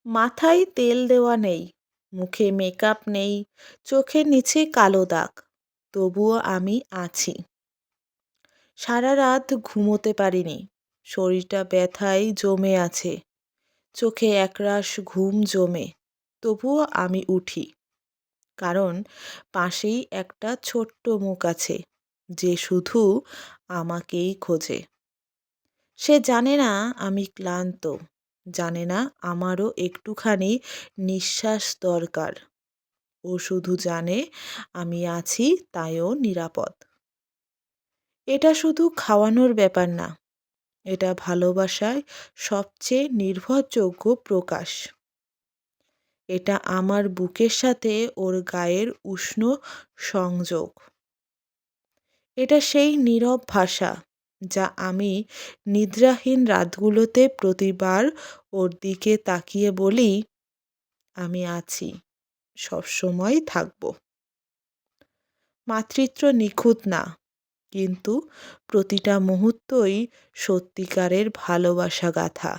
মাথায় তেল দেওয়া নেই, মুখে মেকআপ নেই, চোখের নিচে কালো দাগ, তবুও আমি আছি। সারা রাত ঘুমোতে পারিনি, শরীরটা ব্যথায় জমে আছে, চোখে একরাশ ঘুম জমে, তবুও আমি উঠি। কারণ পাশেই একটা ছোট্ট মুখ আছে, যে শুধু আমাকেই খোঁজে। সে জানে না আমি ক্লান্ত, জানে না আমারও একটুখানি নিঃশ্বাস দরকার। ও শুধু জানে আমি আছি, তাইও নিরাপদ। এটা শুধু খাওয়ানোর ব্যাপার না, এটা ভালোবাসায় সবচেয়ে নির্ভরযোগ্য প্রকাশ। এটা আমার বুকের সাথে ওর গায়ের উষ্ণ সংযোগ। এটা সেই নীরব ভাষা, যা আমি নিদ্রাহীন রাতগুলোতে প্রতিবার ওর দিকে তাকিয়ে বলি, আমি আছি, সবসময় থাকব। মাতৃত্ব নিখুঁত না, কিন্তু প্রতিটা মুহূর্তই সত্যিকারের ভালোবাসা গাথা।